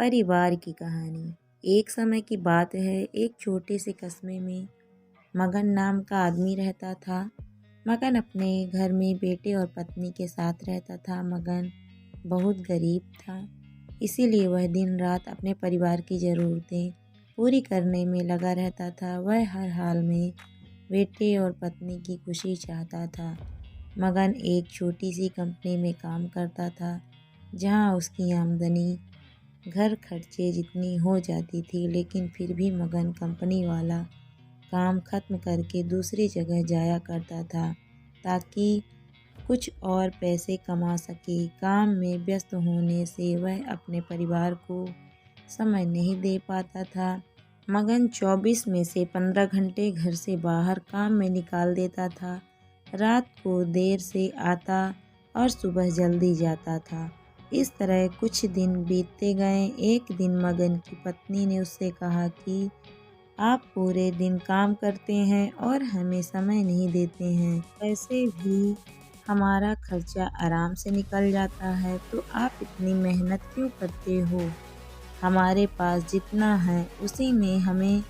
परिवार की कहानी। एक समय की बात है, एक छोटे से कस्बे में मगन नाम का आदमी रहता था। मगन अपने घर में बेटे और पत्नी के साथ रहता था। मगन बहुत गरीब था, इसीलिए वह दिन रात अपने परिवार की ज़रूरतें पूरी करने में लगा रहता था। वह हर हाल में बेटे और पत्नी की खुशी चाहता था। मगन एक छोटी सी कंपनी में काम करता था, जहां उसकी आमदनी घर खर्चे जितनी हो जाती थी, लेकिन फिर भी मगन कंपनी वाला काम ख़त्म करके दूसरी जगह जाया करता था ताकि कुछ और पैसे कमा सके। काम में व्यस्त होने से वह अपने परिवार को समय नहीं दे पाता था। मगन 24 में से 15 घंटे घर से बाहर काम में निकाल देता था। रात को देर से आता और सुबह जल्दी जाता था। इस तरह कुछ दिन बीतते गए। एक दिन मगन की पत्नी ने उससे कहा कि आप पूरे दिन काम करते हैं और हमें समय नहीं देते हैं। वैसे भी हमारा खर्चा आराम से निकल जाता है, तो आप इतनी मेहनत क्यों करते हो? हमारे पास जितना है उसी में हमें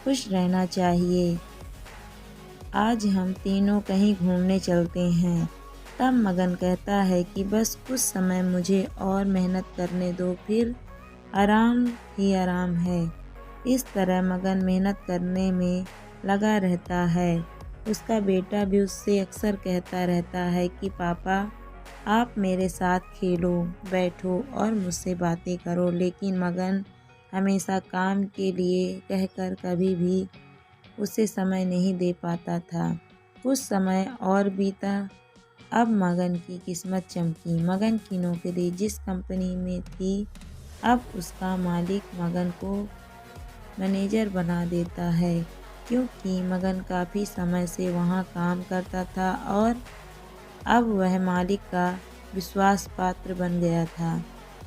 खुश रहना चाहिए। आज हम तीनों कहीं घूमने चलते हैं। तब मगन कहता है कि बस कुछ समय मुझे और मेहनत करने दो, फिर आराम ही आराम है। इस तरह मगन मेहनत करने में लगा रहता है। उसका बेटा भी उससे अक्सर कहता रहता है कि पापा, आप मेरे साथ खेलो, बैठो और मुझसे बातें करो, लेकिन मगन हमेशा काम के लिए कहकर कभी भी उसे समय नहीं दे पाता था। कुछ समय और बीता। अब मगन की किस्मत चमकी। मगन की नौकरी जिस कंपनी में थी, अब उसका मालिक मगन को मैनेजर बना देता है, क्योंकि मगन काफ़ी समय से वहाँ काम करता था और अब वह मालिक का विश्वास पात्र बन गया था।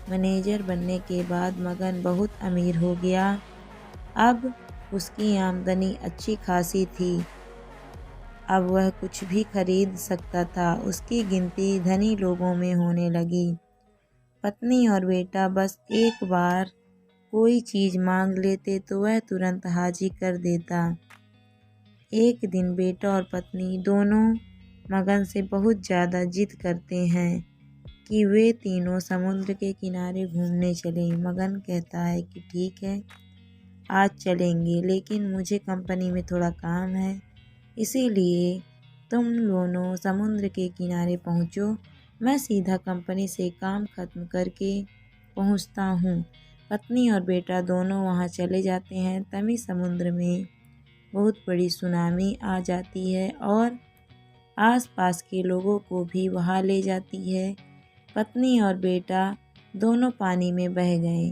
मैनेजर बनने के बाद मगन बहुत अमीर हो गया। अब उसकी आमदनी अच्छी खासी थी। अब वह कुछ भी खरीद सकता था। उसकी गिनती धनी लोगों में होने लगी। पत्नी और बेटा बस एक बार कोई चीज़ मांग लेते तो वह तुरंत हाजिर कर देता। एक दिन बेटा और पत्नी दोनों मगन से बहुत ज़्यादा जिद करते हैं कि वे तीनों समुद्र के किनारे घूमने चलें। मगन कहता है कि ठीक है, आज चलेंगे, लेकिन मुझे कंपनी में थोड़ा काम है, इसीलिए तुम दोनों समुद्र के किनारे पहुँचो। मैं सीधा कंपनी से काम ख़त्म करके पहुँचता हूँ। पत्नी और बेटा दोनों वहाँ चले जाते हैं। तभी समुद्र में बहुत बड़ी सुनामी आ जाती है और आसपास के लोगों को भी वहाँ ले जाती है। पत्नी और बेटा दोनों पानी में बह गए।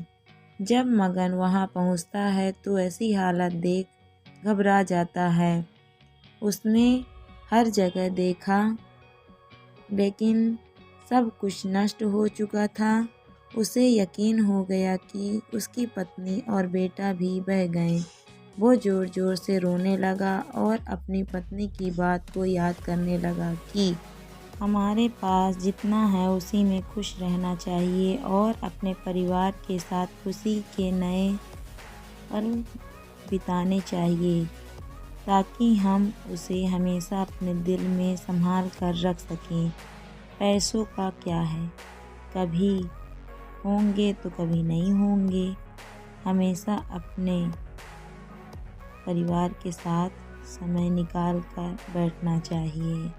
जब मगन वहाँ पहुँचता है तो ऐसी हालत देख घबरा जाता है। उसने हर जगह देखा, लेकिन सब कुछ नष्ट हो चुका था। उसे यकीन हो गया कि उसकी पत्नी और बेटा भी बह गए। वो ज़ोर ज़ोर से रोने लगा और अपनी पत्नी की बात को याद करने लगा कि हमारे पास जितना है उसी में खुश रहना चाहिए और अपने परिवार के साथ खुशी के नए पल बिताने चाहिए, ताकि हम उसे हमेशा अपने दिल में संभाल कर रख सकें। पैसों का क्या है, कभी होंगे तो कभी नहीं होंगे। हमेशा अपने परिवार के साथ समय निकाल कर बैठना चाहिए।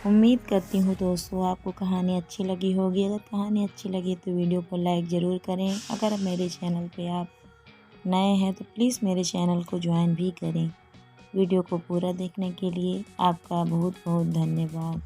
उम्मीद करती हूँ दोस्तों आपको कहानी अच्छी लगी होगी। अगर कहानी अच्छी लगी तो वीडियो को लाइक ज़रूर करें। अगर मेरे चैनल पे आप नए हैं तो प्लीज़ मेरे चैनल को ज्वाइन भी करें। वीडियो को पूरा देखने के लिए आपका बहुत बहुत धन्यवाद।